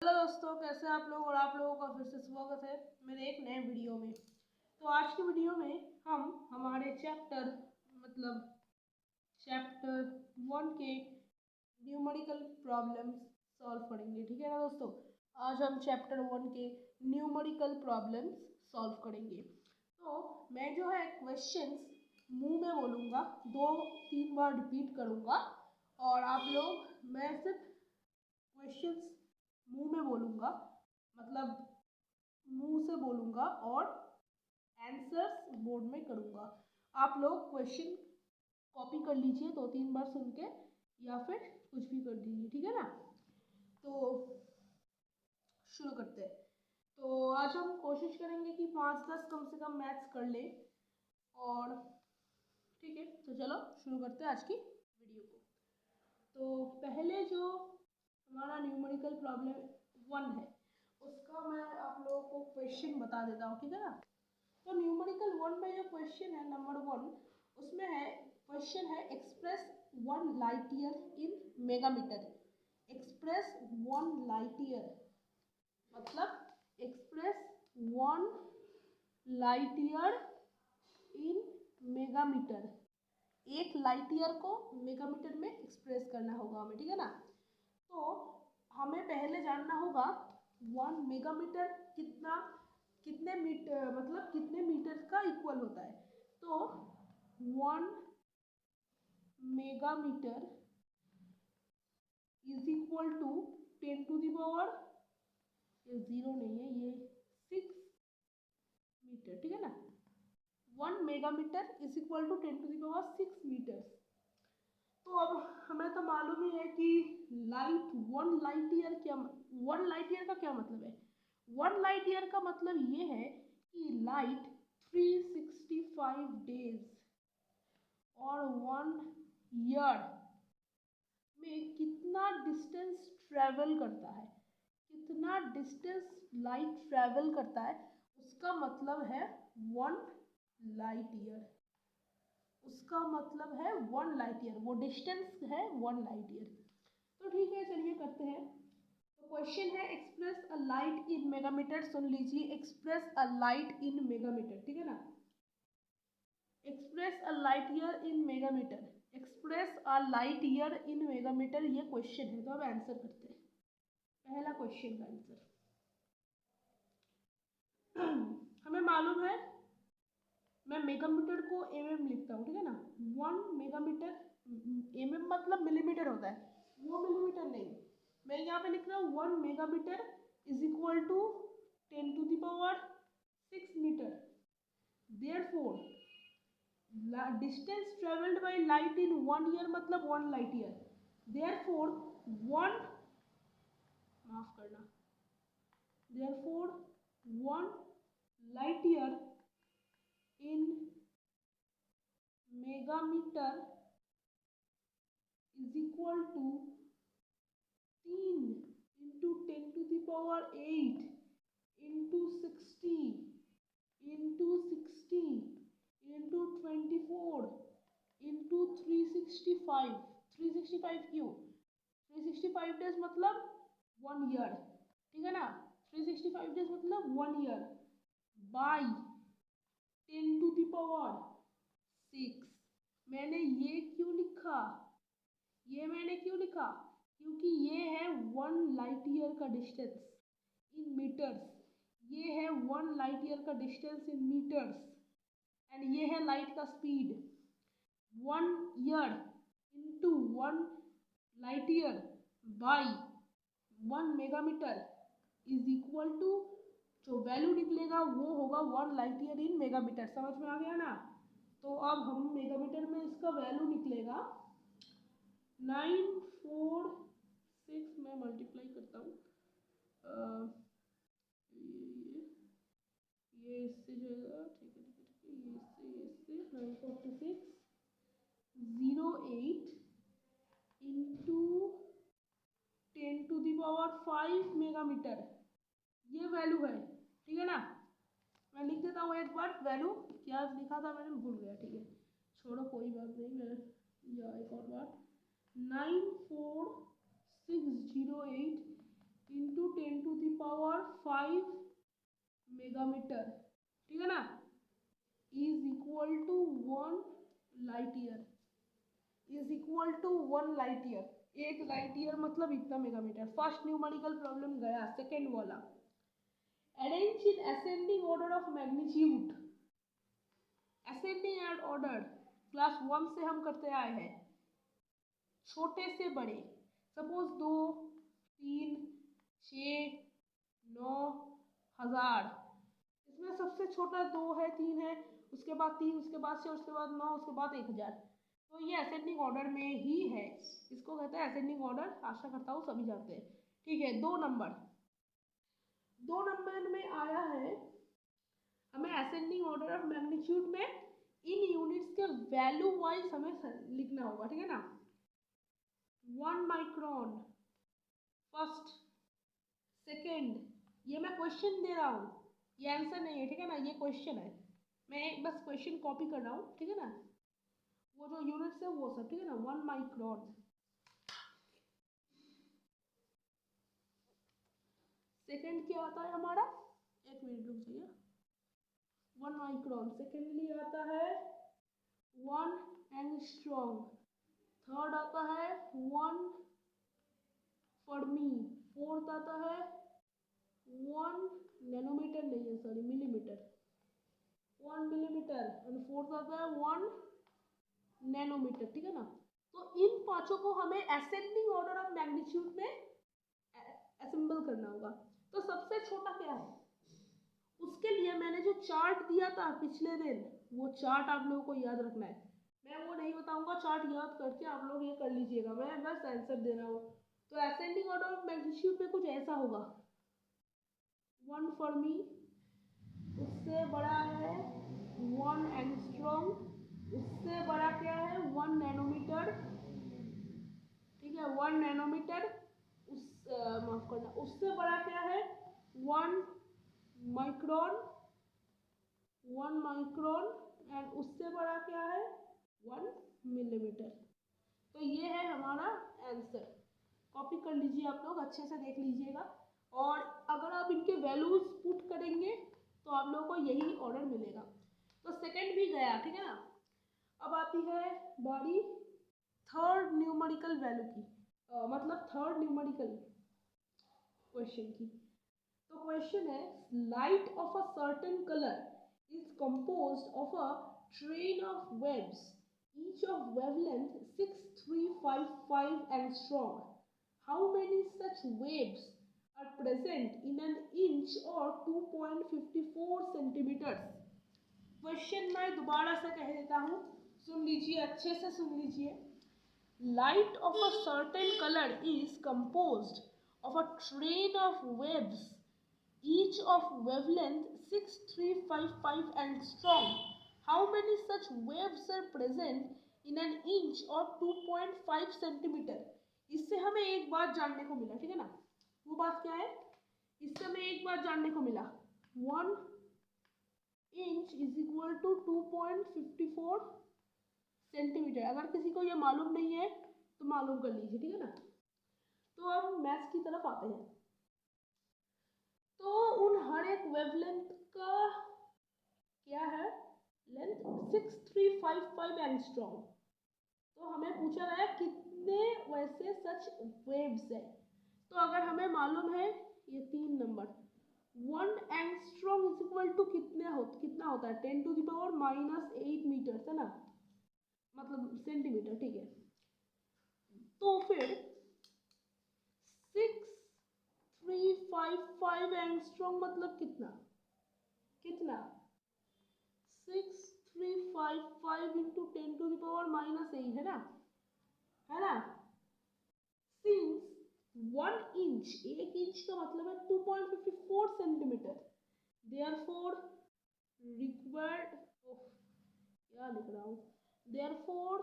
Hello दोस्तों, कैसे आप लोग। और आप लोगों का फिर से स्वागत है मेरे एक नए वीडियो में। तो आज की वीडियो में हम हमारे चैप्टर 1 के न्यूमेरिकल प्रॉब्लम्स सॉल्व करेंगे। ठीक है ना दोस्तों, आज हम चैप्टर 1 के न्यूमेरिकल प्रॉब्लम्स सॉल्व करेंगे। तो मैं जो है क्वेश्चंस मुंह में बोलूँगा, 2-3 बार रिपीट करूँगा और आप लोग, मैं सिर्फ क्वेश्चंस मुंह में बोलूँगा, मतलब मुंह से बोलूँगा और आंसर्स बोर्ड में करूँगा। आप लोग क्वेश्चन कॉपी कर लीजिए 2-3 बार सुन के, या फिर कुछ भी कर दीजिए। ठीक है ना। तो शुरू करते हैं। तो आज हम कोशिश करेंगे कि 5-10 कम से कम मैथ्स कर लें। और ठीक है, तो चलो शुरू करते हैं आज की वीडियो को। तो पहले जो हमारा न्यूमेरिकल प्रॉब्लम 1 है, उसका मैं आप लोगों को क्वेश्चन बता देता हूँ। ठीक है ना। तो न्यूमेरिकल 1 में जो क्वेश्चन है नंबर 1, उसमें है क्वेश्चन है express 1 light year in megametre. Express 1 light year मतलब express 1 light year in megametre. एक लाइट ईयर को मेगामीटर में एक्सप्रेस करना होगा हमें। ठीक है ना। तो हमें पहले जानना होगा 1 मेगामीटर कितने मीटर, मतलब कितने मीटर का इक्वल होता है। तो 1 megametre is equal to 10 to the power, ये 0 नहीं है, ये 6 मीटर। ठीक है ना। 1 megametre is equal to 10 to the power 6 metre. तो अब हमें तो मालूम ही है कि लाइट 1 लाइट ईयर क्या, 1 लाइट ईयर का क्या मतलब है। 1 लाइट ईयर का मतलब ये है कि लाइट 365 डेज और 1 ईयर में कितना डिस्टेंस ट्रेवल करता है, कितना डिस्टेंस लाइट ट्रेवल करता है, उसका मतलब है 1 लाइट ईयर। उसका मतलब है 1 लाइट ईयर, वो डिस्टेंस है 1 लाइट ईयर। तो ठीक है, चलिए करते हैं। तो क्वेश्चन है एक्सप्रेस अ लाइट इन मेगामीटर। सुन लीजिए, एक्सप्रेस अ लाइट इन मेगामीटर। ठीक है ना। Express a light year in megametre, express a light year in megametre, ये क्वेश्चन है। तो अब आंसर करते हैं। पहला क्वेश्चन का आंसर हमें मालूम है, मैं मेगामीटर को mm लिखता हूँ। ठीक है ना। 1 मेगामीटर, mm मतलब मिलीमीटर होता है, वो मिलीमीटर नहीं, मैं यहाँ पे लिख रहा हूँ 1 megametre is equal to 10 to the power 6 metre. Therefore distance travelled by light in 1 year मतलब 1 लाइट ईयर। देयरफॉर 1, माफ करना, therefore 1 light year in megametre is equal to 3 into 10 to the power 8 into 60 into 60 into 24 into 365। 365 क्यों? 365 days मतलब 1 year. ठीक है ना। 365 days मतलब 1 year by 10 to the power 6। मैंने ये क्यों लिखा, ये मैंने क्यों लिखा, क्योंकि ये है 1 लाइट ईयर का डिस्टेंस इन मीटर्स। ये है 1 लाइट ईयर का डिस्टेंस इन मीटर्स, एंड ये है लाइट का speed. 1 year into 1 light year by 1 megametre is equal to, जो वैल्यू निकलेगा वो होगा 1 लाइट ईयर इन मेगामीटर। समझ में आ गया ना। तो अब हम मेगामीटर में इसका वैल्यू निकलेगा 946 में मल्टीप्लाई करता हूँ, ये इससे जो है, ठीक है ठीक है ठीक है, ये इससे 946 08 इंटू 10 टू द पावर 5 मेगामीटर, ये वैल्यू है। ठीक है ना। मैं लिख देता हूँ एक बार, वैल्यू क्या लिखा था मैंने भूल गया। ठीक है, छोड़ो कोई बात नहीं, मैं या एक और बार 94608 इंटू 10 मेगामीटर, ठीक है ना, is equal to 1 light year, is equal to 1 light year. 1 light year मतलब इतना मेगामीटर। फर्स्ट न्यूमेरिकल प्रॉब्लम गया। सेकेंड वाला, arrange in ascending order of magnitude. Ascending order class 1 से हम करते आए हैं, छोटे से बड़े। सपोज 2, 3, 6, 9, 1000। इसमें सबसे छोटा 2 है, 3 है, उसके बाद 3, उसके बाद 6, उसके बाद 9, उसके बाद 1000। तो ये असेंडिंग ऑर्डर में ही है, इसको कहते हैं असेंडिंग ऑर्डर। आशा करता हूँ सभी जानते हैं। ठीक है, 2 नंबर में आया है हमें असेंडिंग ऑर्डर ऑफ मैग्नीट्यूड में इन यूनिट्स के वैल्यू वाइज हमें लिखना होगा, ठीक है ना। 1 माइक्रोन फर्स्ट, सेकेंड, ये मैं क्वेश्चन दे रहा हूँ, ये आंसर नहीं है, ठीक है ना, ये क्वेश्चन है, मैं बस क्वेश्चन कॉपी कर रहा हूँ, ठीक है ना। वो जो यूनिट्स है वो सब, ठीक है ना। 1 माइक्रोन। सेकेंड क्या आता है हमारा, एक मिनट रुक जाइए। 1 माइक्रोन। सेकेंडली आता है 1 एंगस्ट्रॉम। थर्ड आता है 1 फर्मी। फोर्थ आता है 1 नैनोमीटर, नहीं है sorry, millimetre, 1 millimetre. And fourth आता है 1 नैनोमीटर, ठीक है ना। तो इन पांचों को हमें असेंडिंग ऑर्डर ऑफ मैग्नीट्यूड में असेंबल करना होगा। तो सबसे छोटा क्या है, उसके लिए मैंने जो चार्ट दिया था पिछले दिन, वो चार्ट आप लोगों को याद रखना है। मैं वो नहीं बताऊंगा, चार्ट याद करके आप लोग ये कर लीजिएगा, मैं बस आंसर दे रहा हूँ। तो असेंडिंग ऑर्डर ऑफ मैग्नीट्यूड में कुछ ऐसा होगा, 1 फर्मी, उससे बड़ा है 1 एंगस्ट्रॉम, उससे बड़ा क्या है 1 नैनोमीटर, ठीक है, 1 नैनोमीटर। उस माफ करना, उससे बड़ा क्या है 1 माइक्रोन, 1 माइक्रोन। एंड उससे बड़ा क्या है 1 मिलीमीटर। तो ये है हमारा आंसर। कॉपी कर लीजिए आप लोग, अच्छे से देख लीजिएगा, और अगर आप इनके वैल्यूज पुट करेंगे तो आप लोगों को यही ऑर्डर मिलेगा। तो सेकंड भी गया, ठीक है ना। अब आती है बारी थर्ड न्यूमेरिकल वैल्यू की, मतलब थर्ड न्यूमेरिकल क्वेश्चन की। तो क्वेश्चन है, light of a certain colour is composed of a train of waves, each of wavelength 6355 angstrom. How many such waves are present in an inch or 2.54 centimeters? Question मैं दोबारा से कह देता हूँ, सुन लीजिए, अच्छे से सुन लीजिए। Light of a certain color is composed of a train of waves, each of wavelength 6355 angstrom. How many such waves are present in an inch or 2.5 centimeter? इससे हमें एक बात जानने को मिला, ठीक है ना। वो बात क्या है, इससे हमें एक बात जानने को मिला, 1 inch is equal to 2.54 centimetre. अगर किसी को ये मालूम नहीं है तो मालूम कर लीजिए, ठीक है ना। तो अब मैथ्स की तरफ आते हैं। तो उन हर एक वेवलेंथ का क्या है लेंथ, 6355 एंगस्ट्रॉम। तो हमें पूछा गया कितने वैसे सच वेव्स है। तो अगर हमें मालूम है ये 3 number, 1 angstrom is equal to कितना होता है 10⁻⁻8 मीटर, है ना, मतलब सेंटीमीटर, ठीक है। तो फिर 6355 एंगस्ट्रॉम मतलब कितना, 6355 इंटू 10⁻⁻8 है ना। सिंस 1 इंच, 1 इंच का मतलब है 2.54 सेंटीमीटर, देयरफॉर रिक्वायर्ड, क्या लिख रहा हूँ, देयरफॉर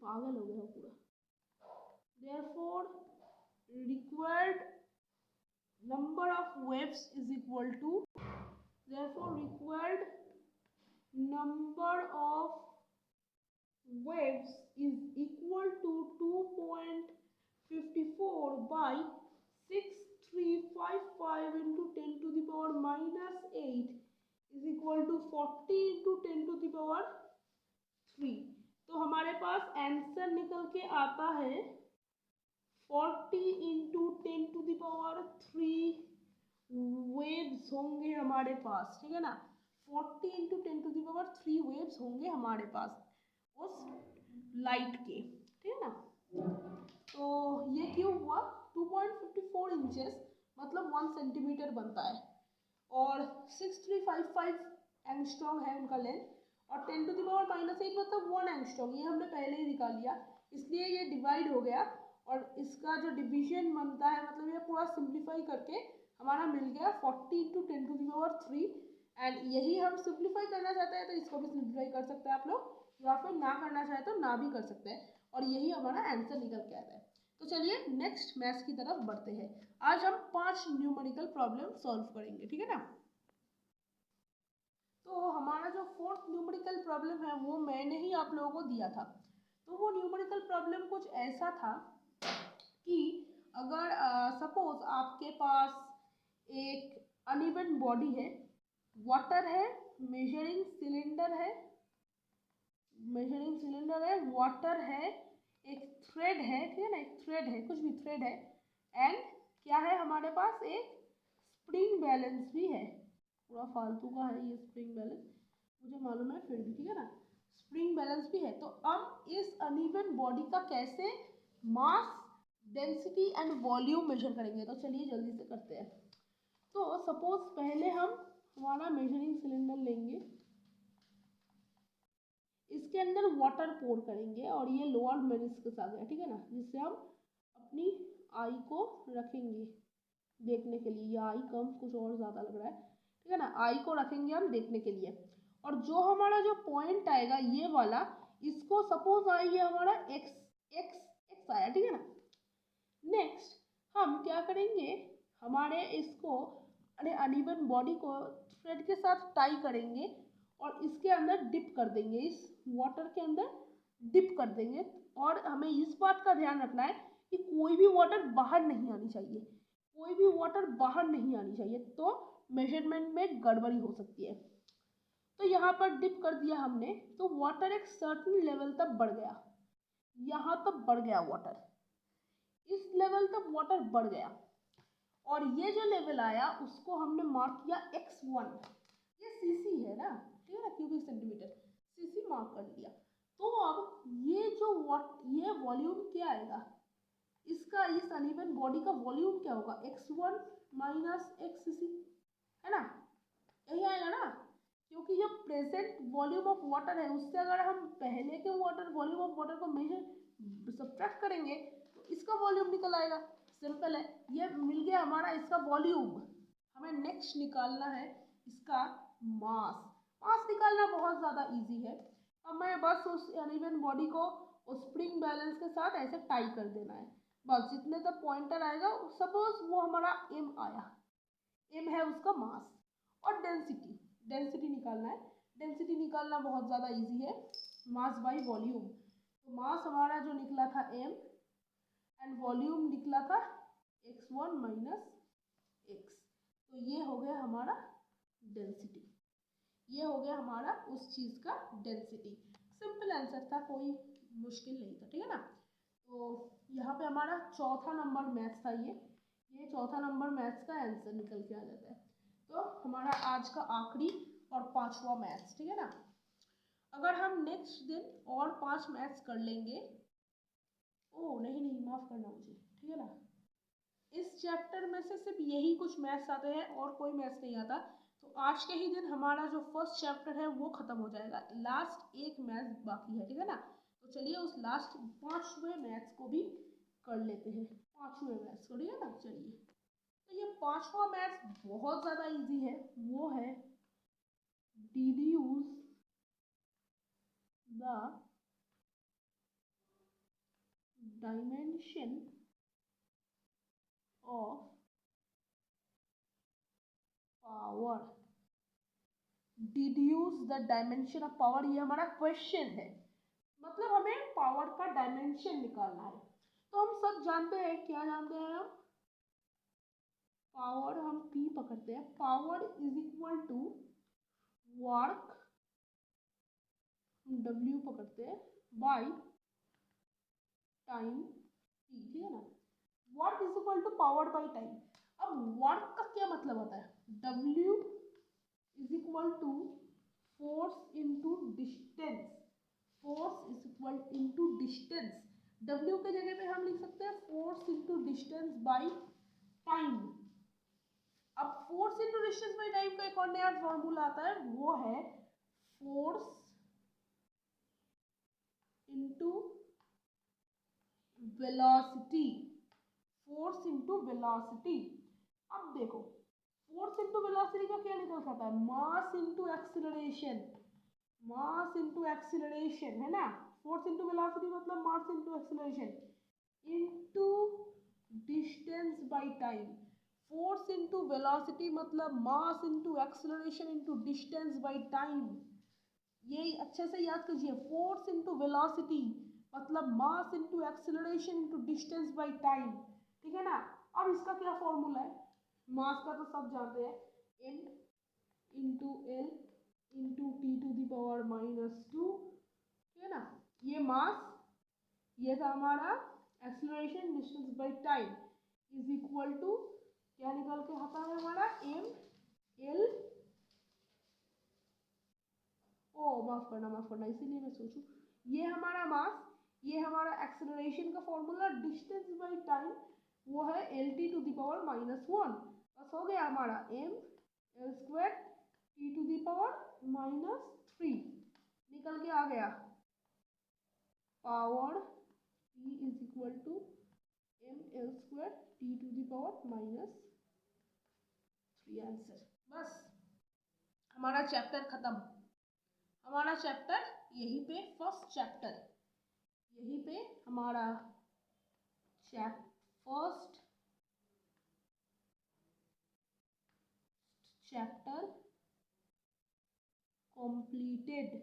पागल हो गया पूरा, therefore required number of waves is equal to, therefore required number of waves is equal to 2.54 by 6355 5 into 10⁻⁻8 is equal to 40 into 10⁻3। तो हमारे पास आंसर निकल के आता है 40 इंटू 10⁻3 वेव्स होंगे हमारे पास, ठीक है ना। 40 इंटू 10⁻3 वेव्स होंगे हमारे पास उस लाइट के, ठीक है ना। तो ये क्यों हुआ, 2.54 इंचेस मतलब 1 सेंटीमीटर बनता है और 6355 एंगस्ट्रॉम है उनका लेंथ और 10⁻⁻8 मतलब 1 एंगस्ट्रॉम, ये हमने पहले ही निकाल लिया, इसलिए ये डिवाइड हो गया और इसका जो डिवीजन बनता है मतलब ये पूरा सिंप्लीफाई करके हमारा मिल गया 40 इंटू 10⁻3। एंड यही हम सिंप्लीफाई करना चाहते हैं तो इसको भी सिंप्लीफाई कर सकते हैं आप लोग, या फिर ना करना चाहे तो ना भी कर सकते हैं, और यही हमारा आंसर निकल के आता है। तो चलिए नेक्स्ट मैथ्स की तरफ बढ़ते हैं। आज हम 5 न्यूमेरिकल प्रॉब्लम सॉल्व करेंगे, ठीक है ना। तो हमारा जो फोर्थ न्यूमेरिकल प्रॉब्लम है वो मैंने ही आप लोगों को दिया था। तो वो न्यूमेरिकल प्रॉब्लम कुछ ऐसा था कि अगर सपोज आपके पास एक अनइवन बॉडी है, वाटर है, मेजरिंग सिलेंडर है, वाटर है, एक थ्रेड है, ठीक है ना, एक थ्रेड है, कुछ भी थ्रेड है, एंड क्या है हमारे पास एक स्प्रिंग बैलेंस भी है। पूरा फालतू का है ये स्प्रिंग बैलेंस, मुझे मालूम है फिर भी, ठीक है ना, स्प्रिंग बैलेंस भी है। तो हम इस अनइवन बॉडी का कैसे मास, डेंसिटी एंड वॉल्यूम मेजर करेंगे, तो चलिए जल्दी से करते हैं। तो सपोज पहले हम हमारा मेजरिंग सिलेंडर लेंगे, इसके अंदर वाटर पोर करेंगे और ये लोअर मेनिस्कस आ गया, ठीक है ना, जिससे हम अपनी आई को रखेंगे देखने के लिए, या आई कम कुछ और ज़्यादा लग रहा है, ठीक है ना, आई को रखेंगे हम देखने के लिए। और जो हमारा जो पॉइंट आएगा ये वाला, इसको सपोज आइए हमारा एक्स एक्स एक्स आया, ठीक है ना। नेक्स्ट हम क्या करेंगे, हमारे इसको अनइवन बॉडी को थ्रेड के साथ टाई करेंगे और इसके अंदर डिप कर देंगे, इस वाटर के अंदर डिप कर देंगे। और हमें इस बात का ध्यान रखना है कि कोई भी वाटर बाहर नहीं आनी चाहिए, कोई भी वाटर बाहर नहीं आनी चाहिए, तो मेजरमेंट में गड़बड़ी हो सकती है। तो यहाँ पर डिप कर दिया हमने, तो वाटर एक सर्टेन लेवल तक बढ़ गया, यहाँ तक बढ़ गया वाटर, इस लेवल तक वाटर बढ़ गया, और ये जो लेवल आया उसको हमने मार्क किया x1, ये सीसी है ना, ठीक है ना, क्यूबिक सेंटीमीटर, सीसी मार्क कर दिया। तो अब ये जो ये वॉल्यूम क्या आएगा, इसका इस अनइवन बॉडी का वॉल्यूम क्या होगा, x1 माइनस xcc, है ना, यही आएगा ना, क्योंकि जो प्रेजेंट वॉल्यूम ऑफ वाटर है उससे अगर हम पहले के वाटर वॉल्यूम ऑफ वाटर को मेजर सब्ट्रैक्ट करेंगे तो इसका वॉल्यूम निकल आएगा। सिंपल है, ये मिल गया हमारा इसका वॉल्यूम। हमें नेक्स्ट निकालना है इसका मास। मास निकालना बहुत ज़्यादा इजी है। अब मैं बस उस अनइवन बॉडी को उस स्प्रिंग बैलेंस के साथ ऐसे टाई कर देना है, बस जितने तक पॉइंटर आएगा, सपोज वो हमारा एम आया, एम है उसका मास। और डेंसिटी, डेंसिटी निकालना है, डेंसिटी निकालना बहुत ज़्यादा इजी है, मास बाय वॉल्यूम। तो मास हमारा जो निकला था m एंड वॉल्यूम निकला था x1 माइनस x, तो ये हो गया हमारा डेंसिटी, ये हो गया हमारा उस चीज़ का डेंसिटी। सिंपल आंसर था, कोई मुश्किल नहीं था, ठीक है ना। तो यहाँ पे हमारा चौथा नंबर मैथ्स था, ये चौथा नंबर मैथ्स का आंसर निकल के आ जाता है। तो हमारा आज का आखिरी और 5वां मैथ्स, ठीक है ना। अगर हम नेक्स्ट दिन और 5 मैथ्स कर लेंगे, ओ नहीं माफ़ करना मुझे, ठीक है ना, इस चैप्टर में से सिर्फ यही कुछ मैथ्स आते हैं और कोई मैथ्स नहीं आता। तो आज के ही दिन हमारा जो फर्स्ट चैप्टर है वो ख़त्म हो जाएगा, लास्ट एक मैथ्स बाकी है, ठीक है ना। तो चलिए उस लास्ट 5वें मैथ्स को भी कर लेते हैं, 5वें मैथ्स को, ठीक है ना। चलिए, तो ये 5वां मैथ्स बहुत ज़्यादा इजी है, वो है deduce the dimension of power. Deduce the dimension of power, ये हमारा क्वेश्चन है, मतलब हमें पावर का डायमेंशन निकालना है। तो हम सब जानते हैं, क्या जानते हैं हम, पावर हम P पकड़ते हैं, power is equal to work, हम W पकड़ते हैं बाई टाइम T, ठीक है ना। Work is equal to power by time. अब वर्क का क्या मतलब होता है, W is equal to force into distance, force is equal into distance. W के जगह पे हम लिख सकते हैं force into distance by time. अब force into distance by time का एक और नया फॉर्मूला आता है, वो है force into velocity, force into velocity. अब देखो फोर्स इंटू वेलोसिटी का क्या निकल सकता है, mass into acceleration, mass into acceleration है ना। फोर्स इंटू वेलोसिटी मतलब mass into acceleration into distance by time. Force into velocity मतलब mass into acceleration into distance by time. ये अच्छे से याद कीजिए, फोर्स इंटू वेलोसिटी मतलब mass into acceleration into distance by time, ठीक है ना। अब इसका क्या फॉर्मूला है, मास का तो सब जानते हैं, m into L into T to the power -2, ठीक है ना। ये मास, ये था हमारा acceleration, distance by time is equal to क्या निकल के आता है हमारा m l, ओ माफ करना, इसीलिए मैं सोचूं ये हमारा मास, ये हमारा एक्सीलरेशन का फॉर्मूला, डिस्टेंस बाय टाइम वो है lt टू दी पावर -1। बस हो गया हमारा m l² t to the power -3 निकल के आ गया, power p is equal to m l² t to the power -3 answer. बस हमारा चैप्टर खत्म, हमारा चैप्टर यहीं पे, फर्स्ट चैप्टर यहीं पे हमारा first chapter completed,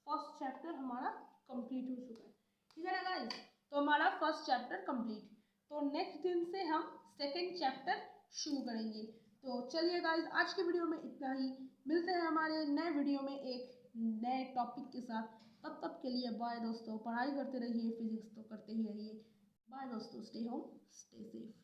first chapter हमारा कंप्लीट हो चुका है, ठीक है ना गाइस। तो हमारा फर्स्ट चैप्टर कंप्लीट, तो नेक्स्ट दिन से हम सेकंड चैप्टर शुरू करेंगे। तो चलिए गाइस आज की वीडियो में इतना ही, मिलते हैं हमारे नए वीडियो में एक नए टॉपिक के साथ। तब तक के लिए बाय दोस्तों, पढ़ाई करते रहिए, फिजिक्स तो करते ही रहिए। बाय दोस्तों, स्टे होम स्टे सेफ।